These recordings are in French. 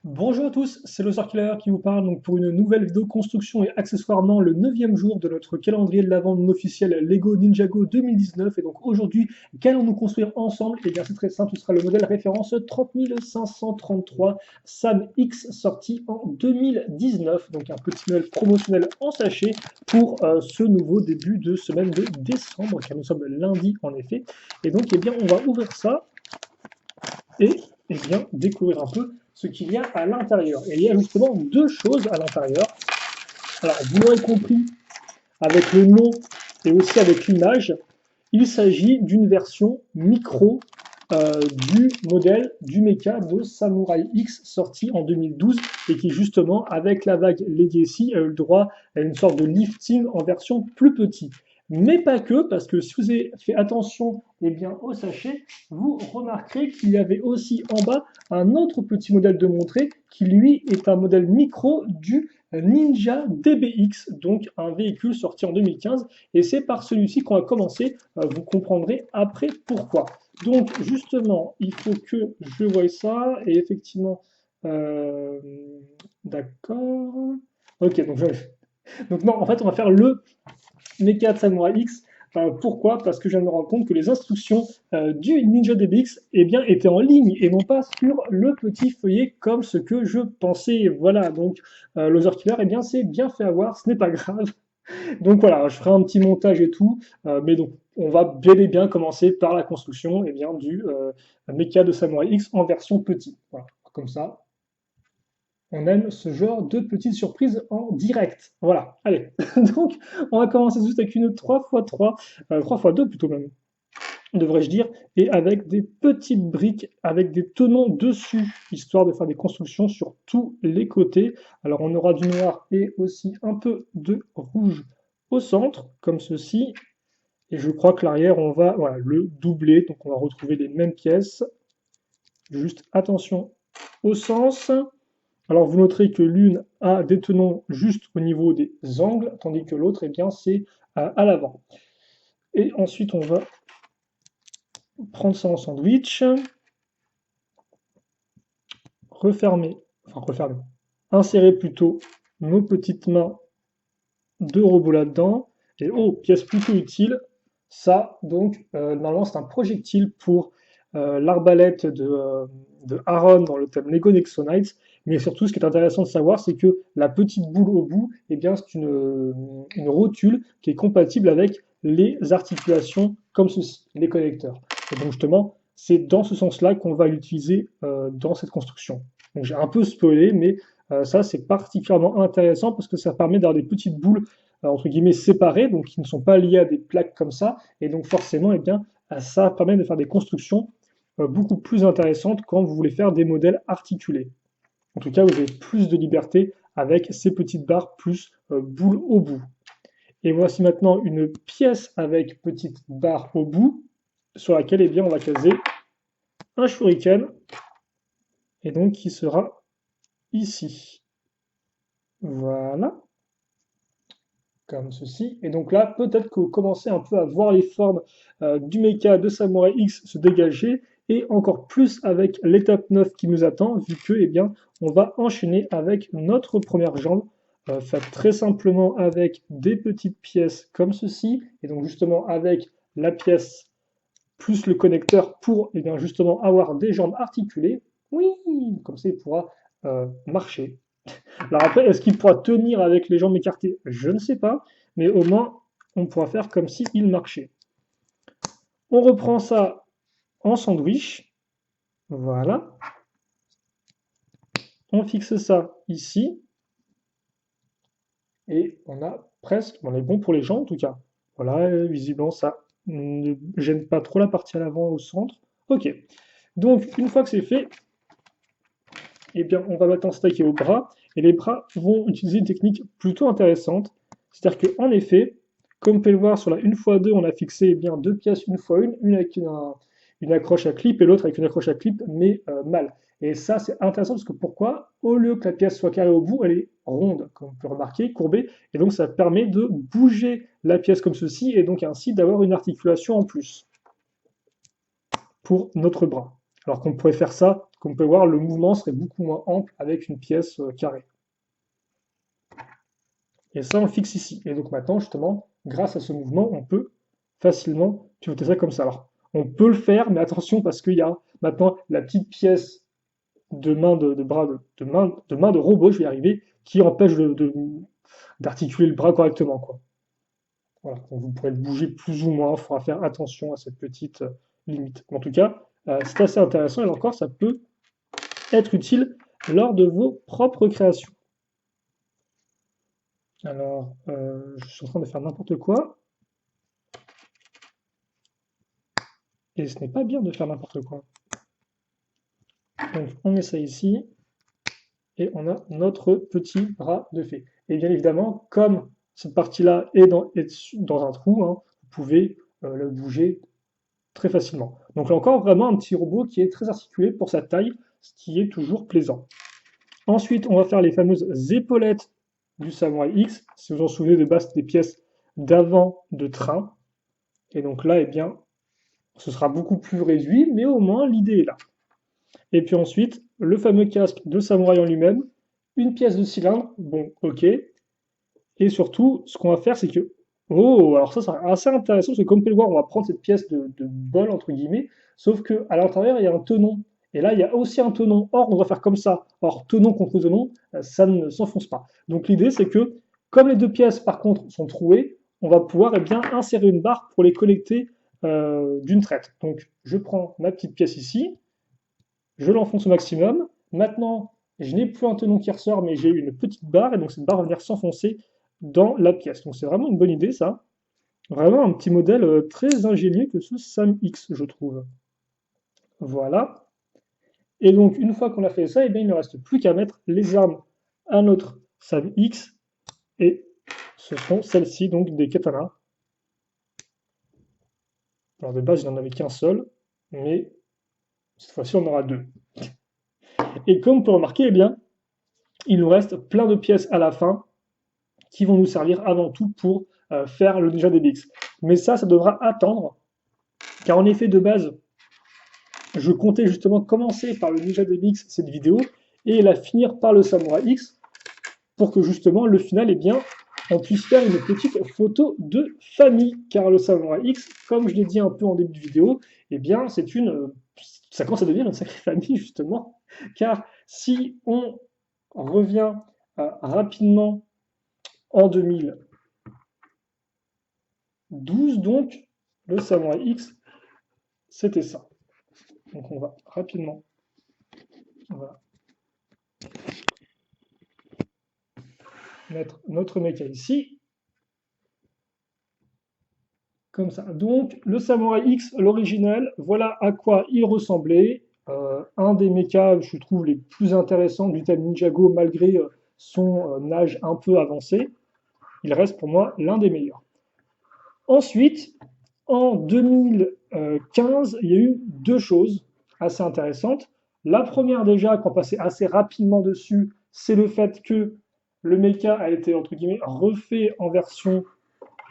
Bonjour à tous, c'est le Killer qui vous parle donc pour une nouvelle vidéo construction et accessoirement le 9e jour de notre calendrier de l'Avent non officiel Lego Ninjago 2019. Et donc aujourd'hui, qu'allons-nous construire ensemble? Et bien c'est très simple, ce sera le modèle référence 30533 Sam X sorti en 2019. Donc un petit modèle promotionnel en sachet pour ce nouveau début de semaine de décembre, car nous sommes lundi en effet. Et donc eh bien on va ouvrir ça et bien, découvrir un peu ce qu'il y a à l'intérieur. Et il y a justement deux choses à l'intérieur. Alors, vous l'aurez compris avec le nom et aussi avec l'image, il s'agit d'une version micro du modèle du mecha de Samurai X sorti en 2012 et qui justement avec la vague Legacy a eu le droit à une sorte de lifting en version plus petit. Mais pas que, parce que si vous avez fait attention bien, au sachet, vous remarquerez qu'il y avait aussi en bas un autre petit modèle de montrée qui lui est un modèle micro du Ninja DBX, donc un véhicule sorti en 2015. Et c'est par celui-ci qu'on va commencer, vous comprendrez après pourquoi. Donc justement, il faut que je voie ça, et effectivement, euh, d'accord. Ok, donc non, en fait, on va faire le Mecha de Samurai X. Pourquoi? Parce que je viens de me rendre compte que les instructions du Ninja DBX bien, étaient en ligne et non pas sur le petit feuillet comme ce que je pensais. Voilà, donc Loser Killer, bien, c'est bien fait avoir, ce n'est pas grave. Donc voilà, je ferai un petit montage et tout, mais donc on va bel et bien commencer par la construction bien, du Mecha de Samurai X en version petit. Voilà, comme ça, on aime ce genre de petites surprises en direct. Voilà, allez. Donc, on va commencer juste avec une 3x3, 3x2 plutôt même, devrais-je dire, et avec des petites briques, avec des tenons dessus, histoire de faire des constructions sur tous les côtés. Alors, on aura du noir et aussi un peu de rouge au centre, comme ceci. Et je crois que l'arrière, on va voilà, le doubler, donc on va retrouver les mêmes pièces. Juste attention au sens. Alors vous noterez que l'une a des tenons juste au niveau des angles, tandis que l'autre, bien, c'est à l'avant. Et ensuite, on va prendre ça en sandwich, refermer, insérer plutôt nos petites mains de robot là-dedans. Et oh, pièce plutôt utile, ça, donc, normalement, c'est un projectile pour l'arbalète de Aaron dans le thème Lego Nexo Knights. Mais surtout, ce qui est intéressant de savoir, c'est que la petite boule au bout, bien, c'est une rotule qui est compatible avec les articulations comme ceci, les connecteurs. Et donc, justement, c'est dans ce sens-là qu'on va l'utiliser dans cette construction. Donc, j'ai un peu spoilé, mais ça, c'est particulièrement intéressant parce que ça permet d'avoir des petites boules entre guillemets séparées, donc qui ne sont pas liées à des plaques comme ça. Et donc forcément, bien, ça permet de faire des constructions beaucoup plus intéressantes quand vous voulez faire des modèles articulés. En tout cas, vous avez plus de liberté avec ces petites barres plus boules au bout. Et voici maintenant une pièce avec petite barre au bout sur laquelle bien, on va caser un shuriken et donc qui sera ici. Voilà, comme ceci. Et donc là, peut-être que vous commencez un peu à voir les formes du mecha de Samurai X se dégager, et encore plus avec l'étape 9 qui nous attend, vu que, bien, on va enchaîner avec notre première jambe, faite très simplement avec des petites pièces comme ceci, et donc justement avec la pièce plus le connecteur pour, bien, justement avoir des jambes articulées. Oui, comme ça, il pourra marcher. Alors après, est-ce qu'il pourra tenir avec les jambes écartées? Je ne sais pas, mais au moins, on pourra faire comme s'il marchait. On reprend ça en sandwich. Voilà. On fixe ça ici. Et on a presque, on est bon pour les jambes en tout cas. Voilà, visiblement ça ne gêne pas trop la partie à l'avant au centre. Ok. Donc, une fois que c'est fait, bien, on va maintenant s'attaquer aux bras. Et les bras vont utiliser une technique plutôt intéressante. C'est-à-dire qu'en effet, comme vous pouvez le voir sur la 1x2, on a fixé bien deux pièces 1x1, une avec une accroche à clip et l'autre avec une accroche à clip, mais mal. Et ça, c'est intéressant parce que pourquoi? Au lieu que la pièce soit carrée au bout, elle est ronde, comme on peut remarquer, courbée, et donc ça permet de bouger la pièce comme ceci, et donc ainsi d'avoir une articulation en plus pour notre bras. Alors qu'on pourrait faire ça comme vous pouvez voir, le mouvement serait beaucoup moins ample avec une pièce carrée. Et ça, on le fixe ici. Et donc maintenant, justement, grâce à ce mouvement, on peut facilement pivoter ça comme ça. Alors, on peut le faire, mais attention parce qu'il y a maintenant la petite pièce de main de bras de main de robot, je vais y arriver, qui empêche d'articuler le bras correctement, quoi. Voilà. Donc vous pourrez le bouger plus ou moins, il faudra faire attention à cette petite limite. En tout cas, c'est assez intéressant et là encore, ça peut être utile lors de vos propres créations. Alors, je suis en train de faire n'importe quoi. Et ce n'est pas bien de faire n'importe quoi. Donc, on essaye ici. Et on a notre petit bras de fée. Et bien évidemment, comme cette partie-là est dans un trou, hein, vous pouvez le bouger très facilement. Donc là encore, vraiment un petit robot qui est très articulé pour sa taille, ce qui est toujours plaisant. Ensuite, on va faire les fameuses épaulettes du Samurai X. Si vous vous en souvenez, de base, c'était des pièces d'avant de train. Et donc là, eh bien, ce sera beaucoup plus réduit, mais au moins l'idée est là. Et puis ensuite, le fameux casque de samouraï en lui-même, une pièce de cylindre, bon, ok. Et surtout, ce qu'on va faire, c'est que... Oh, alors ça, c'est assez intéressant, parce que comme vous pouvez le voir, on va prendre cette pièce de bol, entre guillemets, sauf qu'à l'intérieur, il y a un tenon. Et là, il y a aussi un tenon. Or, on doit faire comme ça. Or, tenon contre tenon, ça ne s'enfonce pas. Donc l'idée, c'est que, comme les deux pièces, par contre, sont trouées, on va pouvoir eh bien, insérer une barre pour les connecter d'une traite. Donc, je prends ma petite pièce ici, je l'enfonce au maximum. Maintenant, je n'ai plus un tenon qui ressort, mais j'ai une petite barre, et donc cette barre va venir s'enfoncer dans la pièce. Donc c'est vraiment une bonne idée, ça. Vraiment un petit modèle très ingénieux que ce Sam X, je trouve. Voilà. Et donc, une fois qu'on a fait ça, eh bien, il ne reste plus qu'à mettre les armes à notre Sam X, et ce sont celles-ci, donc des katanas. Alors de base, il n'en avait qu'un seul, mais cette fois-ci, on en aura deux. Et comme vous pouvez remarquer, eh bien, il nous reste plein de pièces à la fin qui vont nous servir avant tout pour faire le Ninja DBX. Mais ça devra attendre, car en effet, de base, je comptais justement commencer par le Ninja DBX, cette vidéo, et la finir par le Samurai X, pour que justement, le final, eh bien, on puisse faire une petite photo de famille, car le Samurai X, comme je l'ai dit un peu en début de vidéo, eh bien, ça commence à devenir une sacrée famille, justement, car si on revient rapidement en 2012, donc, le Samurai X, c'était ça. Donc on va rapidement, voilà, mettre notre mecha ici, comme ça. Donc le Samurai X, l'original, voilà à quoi il ressemblait. Un des mechas, je trouve, les plus intéressants du thème Ninjago, malgré son âge un peu avancé. Il reste pour moi l'un des meilleurs. Ensuite, en 2015, il y a eu deux choses assez intéressantes. La première déjà, qu'on passait assez rapidement dessus, c'est le fait que le mecha a été entre guillemets refait en version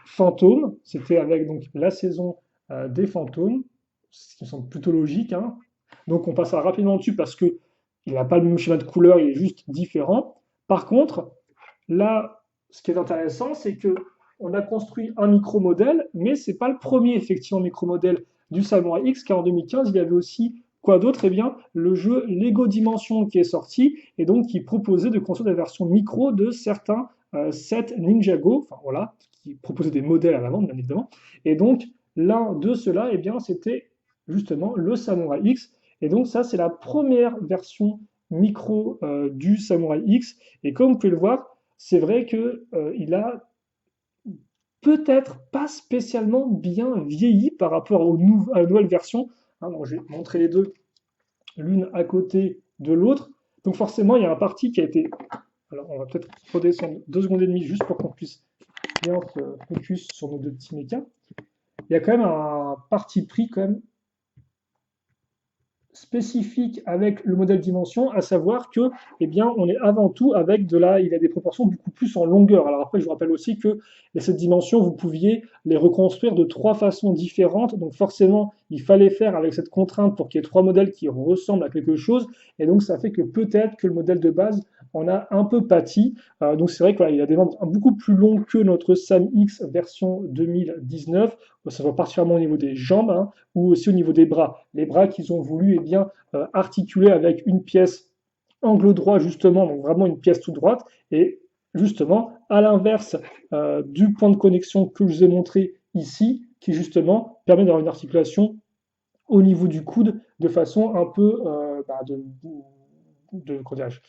fantôme. C'était avec donc la saison des fantômes, ce qui me semble plutôt logique, hein. Donc on passera rapidement dessus parce que il n'a pas le même schéma de couleur, il est juste différent. Par contre, là, ce qui est intéressant, c'est que on a construit un micro-modèle, mais c'est pas le premier effectivement micro-modèle du Samurai X, car en 2015, il y avait aussi quoi d'autre? Eh bien, le jeu Lego Dimension qui est sorti, et donc qui proposait de construire des versions micro de certains sets Ninjago, enfin voilà, qui proposait des modèles à la vente, bien évidemment. Et donc, l'un de ceux-là, eh bien, c'était justement le Samurai X. Et donc, ça, c'est la première version micro du Samurai X. Et comme vous pouvez le voir, c'est vrai qu'il a peut-être pas spécialement bien vieilli par rapport à la nouvelle version. Hein, donc, je vais montrer les deux, l'une à côté de l'autre. Donc forcément, il y a un parti qui a été... Alors, on va peut-être redescendre 2 secondes et demie juste pour qu'on puisse bien se focus sur nos deux petits mécas. Il y a quand même un parti pris quand même spécifique avec le modèle dimension, à savoir que, eh bien, on est avant tout avec il a des proportions beaucoup plus en longueur. Alors après, je vous rappelle aussi que cette dimension, vous pouviez les reconstruire de trois façons différentes. Donc forcément, il fallait faire avec cette contrainte pour qu'il y ait trois modèles qui ressemblent à quelque chose. Et donc ça fait que peut-être que le modèle de base en a un peu pâti. Donc c'est vrai qu'il voilà, a des membres beaucoup plus longs que notre SAM X version 2019. Ça va particulièrement au niveau des jambes, hein, ou aussi au niveau des bras. Les bras qu'ils ont voulu articuler avec une pièce angle droit justement, donc vraiment une pièce toute droite, et justement à l'inverse du point de connexion que je vous ai montré ici, qui justement permet d'avoir une articulation au niveau du coude de façon un peu comment dirais-je,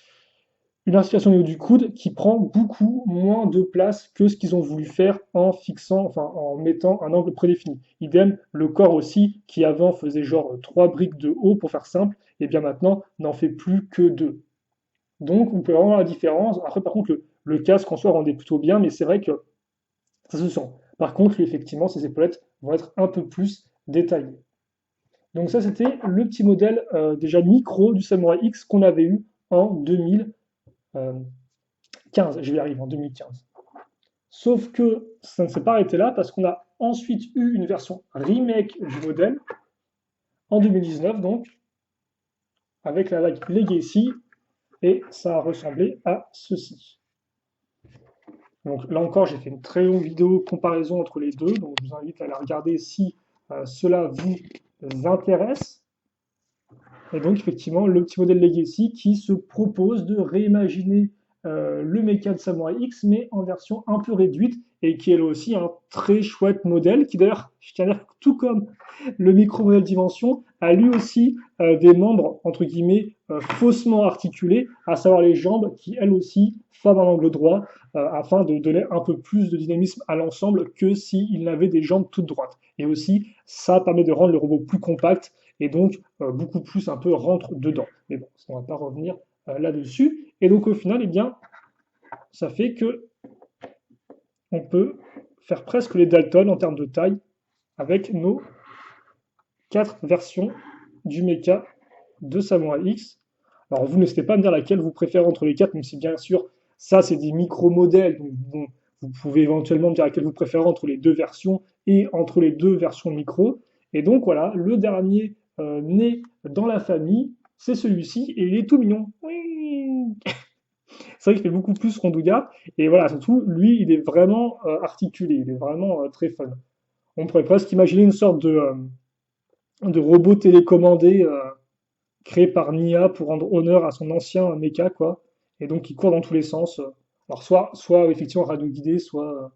une articulation au niveau du coude qui prend beaucoup moins de place que ce qu'ils ont voulu faire en fixant, enfin en mettant un angle prédéfini. Idem, le corps aussi, qui avant faisait genre 3 briques de haut pour faire simple, et bien maintenant n'en fait plus que 2. Donc on peut vraiment voir la différence. Après par contre le casque en soi rendait plutôt bien, mais c'est vrai que ça se sent. Par contre, effectivement, ces épaulettes vont être un peu plus détaillées. Donc ça c'était le petit modèle déjà micro du Samurai X qu'on avait eu en 2015, je vais y arriver, en 2015. Sauf que ça ne s'est pas arrêté là parce qu'on a ensuite eu une version remake du modèle en 2019 donc avec la vague Legacy et ça a ressemblé à ceci. Donc là encore j'ai fait une très longue vidéo comparaison entre les deux, donc je vous invite à la regarder si cela vous intéresse. Et donc effectivement le petit modèle Legacy qui se propose de réimaginer le mecha de Samurai X, mais en version un peu réduite, et qui est là aussi un très chouette modèle, qui d'ailleurs, je tiens à dire que tout comme le micro-modèle Dimension, a lui aussi des membres, entre guillemets, faussement articulés, à savoir les jambes, qui elles aussi forment un angle droit, afin de donner un peu plus de dynamisme à l'ensemble que s'il n'avait des jambes toutes droites. Et aussi, ça permet de rendre le robot plus compact, et donc beaucoup plus un peu rentre dedans. Mais bon, on ne va pas revenir là-dessus. Et donc au final, eh bien, ça fait que on peut faire presque les Dalton en termes de taille avec nos 4 versions du mecha de Samurai X. Alors vous n'hésitez pas à me dire laquelle vous préférez entre les 4, même si bien sûr ça c'est des micro-modèles, donc bon, vous pouvez éventuellement me dire laquelle vous préférez entre les deux versions et entre les deux versions micro. Et donc voilà, le dernier né dans la famille, c'est celui-ci, et il est tout mignon. Oui. C'est vrai qu'il fait beaucoup plus rondouillard. Et voilà, surtout, lui, il est vraiment articulé, il est vraiment très fun. On pourrait presque imaginer une sorte de robot télécommandé créé par Nia pour rendre honneur à son ancien mecha, quoi. Et donc, il court dans tous les sens. Alors, soit effectivement radio-guidé, soit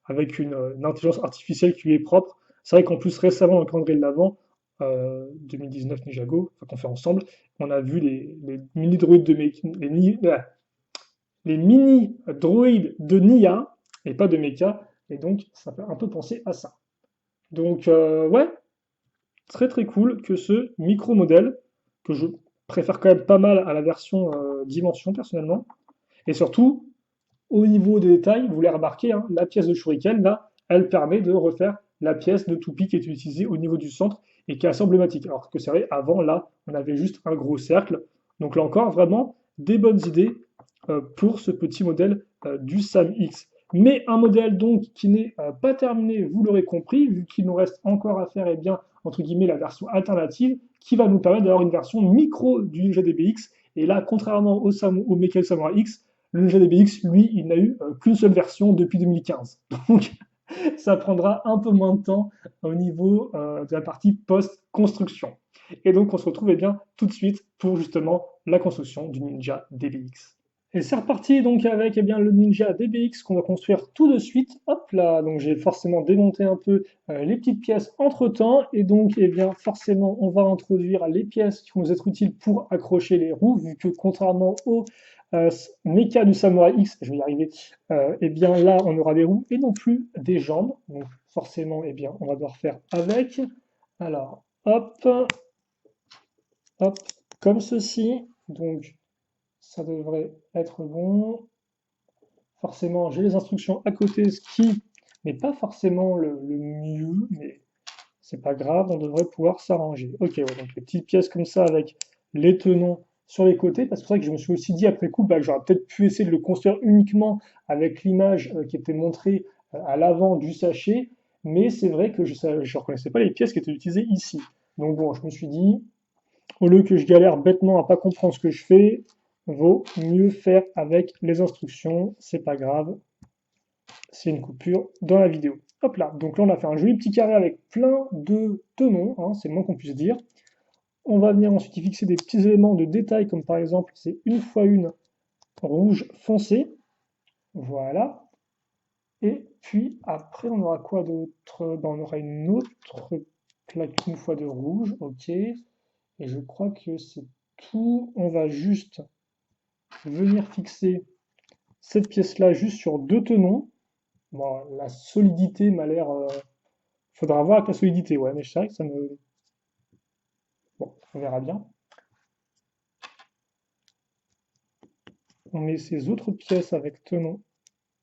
avec une intelligence artificielle qui lui est propre. C'est vrai qu'en plus, récemment, dans le calendrier de l'Avent, 2019 Ninjago, enfin, qu'on fait ensemble, on a vu les mini-droïdes de les mini-droïdes de Nia, et pas de Mecha, et donc ça fait un peu penser à ça. Donc ouais, très très cool que ce micro-modèle, que je préfère quand même pas mal à la version Dimension personnellement, et surtout, au niveau des détails, vous l'avez remarqué, hein, la pièce de Shuriken, là, elle permet de refaire la pièce de toupie qui est utilisée au niveau du centre et qui est assez emblématique. Alors que c'est vrai, avant, là, on avait juste un gros cercle. Donc là encore, vraiment, des bonnes idées pour ce petit modèle du SAM X. Mais un modèle donc qui n'est pas terminé, vous l'aurez compris, vu qu'il nous reste encore à faire, eh bien, entre guillemets, la version alternative, qui va nous permettre d'avoir une version micro du Ninja DBX. Et là, contrairement au Mecha Samurai X, le Ninja DBX, lui, il n'a eu qu'une seule version depuis 2015. Donc, ça prendra un peu moins de temps au niveau de la partie post-construction. Et donc, on se retrouve eh bien, tout de suite pour justement la construction du Ninja DBX. Et c'est reparti donc avec eh bien, le Ninja DBX qu'on va construire tout de suite. Hop là, donc j'ai forcément démonté un peu les petites pièces entre temps. Et donc, eh bien, forcément, on va introduire les pièces qui vont nous être utiles pour accrocher les roues, vu que contrairement au mecha du Samurai X, je vais y arriver, eh bien là, on aura des roues et non plus des jambes. Donc, forcément, eh bien, on va devoir faire avec. Alors, hop, hop, comme ceci. Donc, ça devrait être bon. Forcément, j'ai les instructions à côté, ce qui n'est pas forcément le mieux, mais c'est pas grave, on devrait pouvoir s'arranger. Ok, ouais, donc les petites pièces comme ça avec les tenons sur les côtés, parce que c'est vrai que je me suis aussi dit après coup, bah, que j'aurais peut-être pu essayer de le construire uniquement avec l'image qui était montrée à l'avant du sachet, mais c'est vrai que je ne reconnaissais pas les pièces qui étaient utilisées ici. Donc bon, je me suis dit, au lieu que je galère bêtement à pas comprendre ce que je fais, vaut mieux faire avec les instructions, c'est pas grave, c'est une coupure dans la vidéo. Hop là, donc là on a fait un joli petit carré avec plein de tenons, hein, c'est le moins qu'on puisse dire. On va venir ensuite y fixer des petits éléments de détail, comme par exemple c'est une fois une rouge foncé, voilà. Et puis après on aura quoi d'autre? Ben, on aura une autre plaque une fois de rouge, ok. Et je crois que c'est tout. On va juste venir fixer cette pièce-là juste sur deux tenons. Bon, la solidité m'a l'air. Faudra voir avec la solidité, ouais, mais je sais que ça me. Bon, on verra bien. On met ces autres pièces avec tenons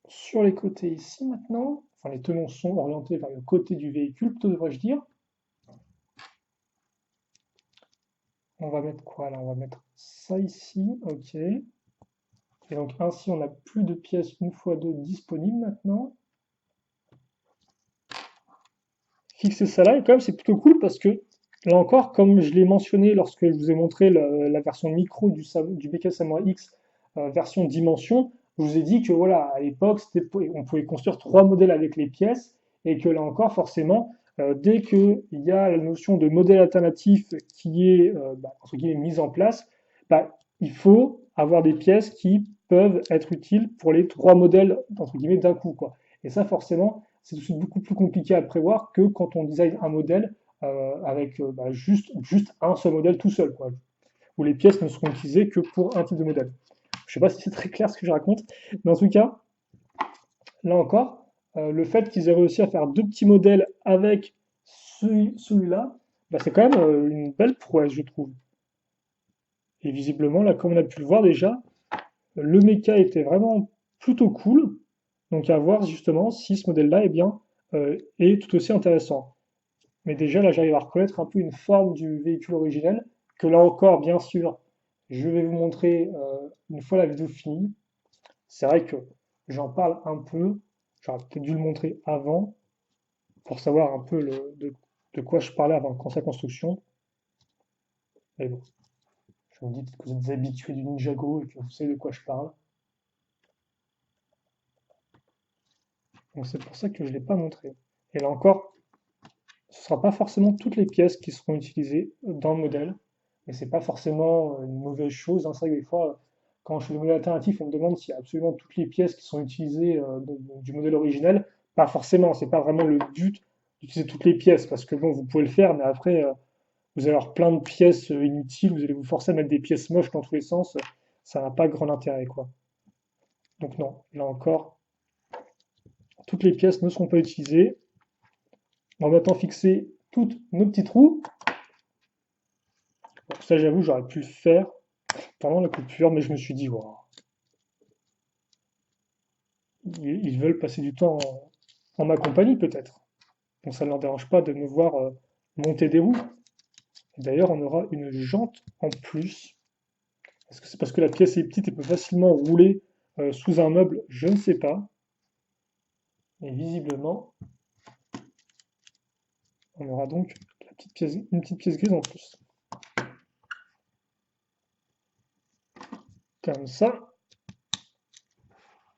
sur les côtés ici maintenant. Enfin, les tenons sont orientés vers le côté du véhicule, plutôt devrais-je dire. On va mettre quoi là? On va mettre ça ici, ok. Et donc ainsi, on n'a plus de pièces une fois deux disponibles maintenant. Fixer ça là, et quand même, c'est plutôt cool parce que là encore, comme je l'ai mentionné lorsque je vous ai montré la version micro du BK Samurai X version dimension, je vous ai dit que voilà, à l'époque, on pouvait construire trois modèles avec les pièces et que là encore, forcément, dès qu'il y a la notion de modèle alternatif qui est entre guillemets, mise en place, bah, il faut avoir des pièces qui peuvent être utiles pour les trois modèles entre guillemets d'un coup, quoi. Et ça, forcément, c'est tout de suite beaucoup plus compliqué à prévoir que quand on design un modèle avec juste un seul modèle tout seul, quoi, où les pièces ne seront utilisées que pour un type de modèle. Je ne sais pas si c'est très clair ce que je raconte, mais en tout cas, là encore, le fait qu'ils aient réussi à faire deux petits modèles avec celui-là, bah, c'est quand même une belle prouesse, je trouve. Et visiblement, là, comme on a pu le voir déjà, le mecha était vraiment plutôt cool. Donc à voir justement si ce modèle-là est tout aussi intéressant. Mais déjà, là, j'arrive à reconnaître un peu une forme du véhicule originel, que là encore, bien sûr, je vais vous montrer une fois la vidéo finie. C'est vrai que j'en parle un peu, j'aurais peut-être dû le montrer avant, pour savoir un peu de quoi je parlais avant sa construction. Mais bon, je me dis que vous êtes des habitués du Ninjago et que vous savez de quoi je parle. Donc c'est pour ça que je ne l'ai pas montré. Et là encore, ce ne sera pas forcément toutes les pièces qui seront utilisées dans le modèle, mais c'est pas forcément une mauvaise chose, hein. C'est vrai que des fois, quand je fais des modèles alternatifs, on me demande s'il y a absolument toutes les pièces qui sont utilisées du modèle originel. Pas forcément, c'est pas vraiment le but d'utiliser toutes les pièces, parce que bon, vous pouvez le faire, mais après, vous allez avoir plein de pièces inutiles, vous allez vous forcer à mettre des pièces moches dans tous les sens, ça n'a pas grand intérêt, quoi. Donc non, là encore, toutes les pièces ne seront pas utilisées. On va maintenant fixer toutes nos petits trous. Donc ça, j'avoue, j'aurais pu le faire pendant la coupure, mais je me suis dit, wow, ils veulent passer du temps en ma compagnie, peut-être. Donc ça ne leur dérange pas de me voir monter des roues. D'ailleurs, on aura une jante en plus. Est-ce que c'est parce que la pièce est petite et peut facilement rouler sous un meuble? Je ne sais pas. Mais visiblement, on aura donc une petite pièce grise en plus. Comme ça.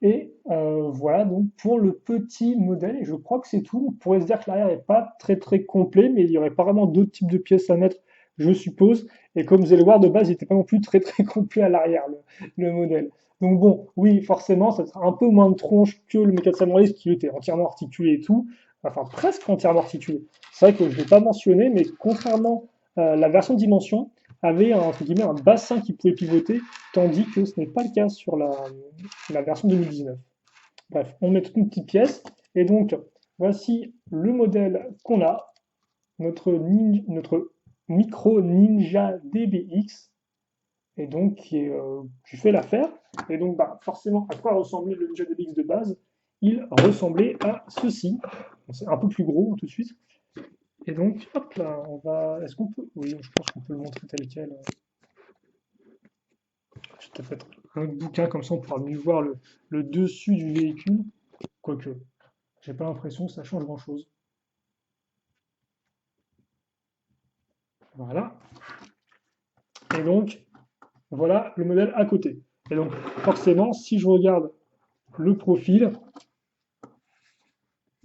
Et voilà donc pour le petit modèle, et je crois que c'est tout. On pourrait se dire que l'arrière n'est pas très complet, mais il y aurait pas vraiment d'autres types de pièces à mettre, je suppose. Et comme vous allez le voir, de base, il n'était pas non plus très complet à l'arrière, le modèle. Donc bon, oui, forcément, ça sera un peu moins de tronche que le Mecha Samurai qui était entièrement articulé et tout. Enfin, presque entièrement articulé. C'est vrai que je ne l'ai pas mentionné, mais contrairement à la version Dimension, avait entre guillemets, un bassin qui pouvait pivoter, tandis que ce n'est pas le cas sur la version 2019. Bref, on met toute une petite pièce, et donc voici le modèle qu'on a, notre micro Ninja DBX, et donc qui fait l'affaire. Et donc bah, forcément, à quoi ressemblait le Ninja DBX de base? Il ressemblait à ceci. C'est un peu plus gros tout de suite. Et donc, hop là, on va. Est-ce qu'on peut. Oui, je pense qu'on peut le montrer tel quel. Je vais peut-être mettre un autre bouquin, comme ça on pourra mieux voir le dessus du véhicule. Quoique, j'ai pas l'impression que ça change grand-chose. Voilà. Et donc, voilà le modèle à côté. Et donc, forcément, si je regarde le profil,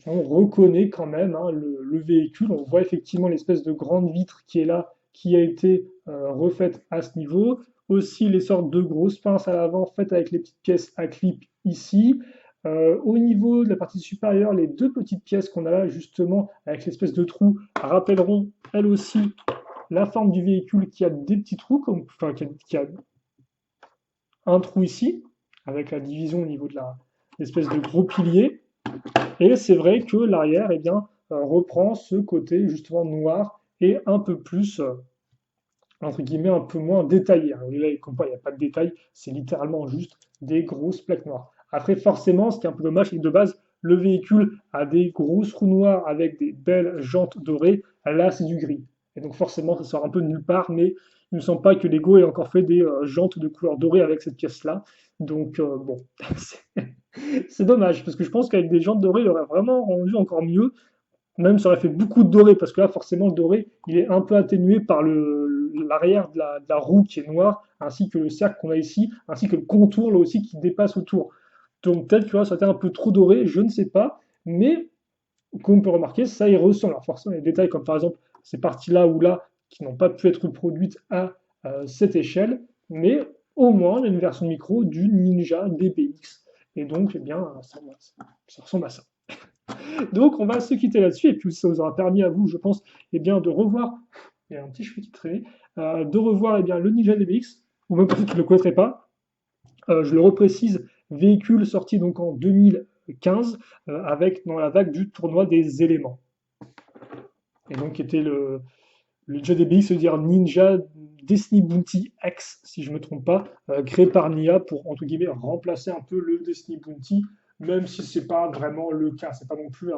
on reconnaît quand même hein, le véhicule. On voit effectivement l'espèce de grande vitre qui est là, qui a été refaite à ce niveau. Aussi les sortes de grosses pinces à l'avant faites avec les petites pièces à clip ici. Au niveau de la partie supérieure, les deux petites pièces qu'on a là, justement, avec l'espèce de trou, rappelleront elles aussi la forme du véhicule qui a des petits trous, comme, enfin, qui a un trou ici, avec la division au niveau de l'espèce de gros pilier. Et c'est vrai que l'arrière eh bien, reprend ce côté justement noir et un peu plus, entre guillemets, un peu moins détaillé. Hein. Là, comme quoi, il n'y a pas de détail, c'est littéralement juste des grosses plaques noires. Après, forcément, ce qui est un peu dommage, c'est que de base, le véhicule a des grosses roues noires avec des belles jantes dorées. Là, c'est du gris. Et donc, forcément, ça sort un peu de nulle part, mais il ne me semble pas que Lego ait encore fait des jantes de couleur dorée avec cette pièce-là. Donc, bon, c'est dommage, parce que je pense qu'avec des jantes dorées, il aurait vraiment rendu encore mieux. Même ça aurait fait beaucoup de doré, parce que là, forcément, le doré, il est un peu atténué par l'arrière de la roue qui est noire, ainsi que le cercle qu'on a ici, ainsi que le contour là aussi qui dépasse autour. Donc peut-être que là, ça a été un peu trop doré, je ne sais pas, mais comme on peut remarquer, ça y ressemble. Alors forcément, il y a des détails comme par exemple ces parties-là ou là qui n'ont pas pu être reproduites à cette échelle, mais au moins, il y a une version micro du Ninja DBX. Et donc, eh bien, ça ressemble à ça. Donc, on va se quitter là-dessus, et puis ça vous aura permis à vous, je pense, eh bien, de revoir, il y a un petit cheveu qui traînait, de revoir eh bien, le Ninja DBX, ou même peut-être que ne le connaîtrez pas. Je le reprécise, véhicule sorti donc en 2015, avec dans la vague du tournoi des éléments. Et donc, qui était le Ninja DBX, c'est-à-dire Ninja Destiny Bounty X, si je ne me trompe pas, créé par NIA pour, entre guillemets, remplacer un peu le Destiny Bounty, même si c'est pas vraiment le cas. C'est pas non plus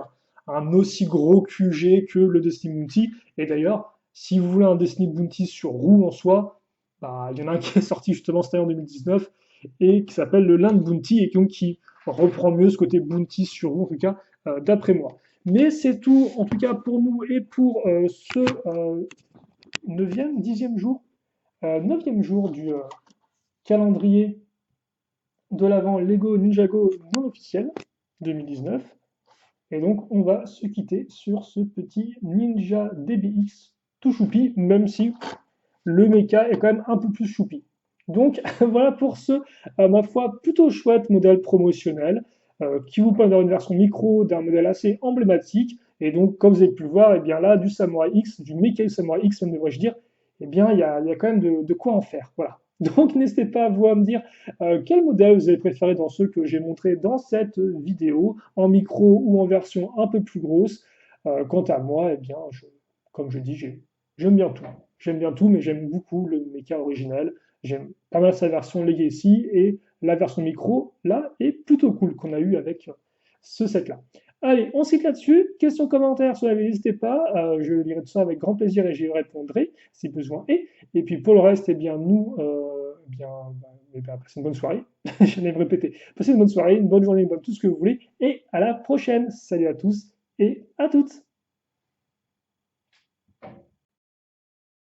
un aussi gros QG que le Destiny Bounty. Et d'ailleurs, si vous voulez un Destiny Bounty sur roue en soi, bah, il y en a un qui est sorti justement cette année en 2019 et qui s'appelle le Land Bounty et donc qui reprend mieux ce côté Bounty sur roue, en tout cas, d'après moi. Mais c'est tout, en tout cas pour nous et pour ce 9e, 10e jour, 9e jour du calendrier de l'avant Lego Ninjago non officiel 2019. Et donc, on va se quitter sur ce petit Ninja DBX tout choupi, même si le mecha est quand même un peu plus choupi. Donc, voilà pour ce, ma foi, plutôt chouette modèle promotionnel qui vous permet d'avoir une version micro d'un modèle assez emblématique. Et donc, comme vous avez pu le voir, et bien là, du Samurai X, du Mecha Samurai X, même devrais-je dire, eh bien, il y a quand même de quoi en faire. Voilà. Donc, n'hésitez pas vous à me dire quel modèle vous avez préféré dans ceux que j'ai montrés dans cette vidéo, en micro ou en version un peu plus grosse. Quant à moi, eh bien, comme je dis, j'aime bien tout. J'aime bien tout, mais j'aime beaucoup le mecha original. J'aime pas mal sa version Legacy et la version micro, là, est plutôt cool qu'on a eu avec ce set-là. Allez, on se quitte là-dessus. Questions, commentaires, sur la vidéo, n'hésitez pas. Je lirai tout ça avec grand plaisir et j'y répondrai si besoin est. Et puis pour le reste, eh bien, nous, passez une bonne soirée. Je vais me répéter. Passez une bonne soirée, une bonne journée, une bonne tout ce que vous voulez. Et à la prochaine. Salut à tous et à toutes.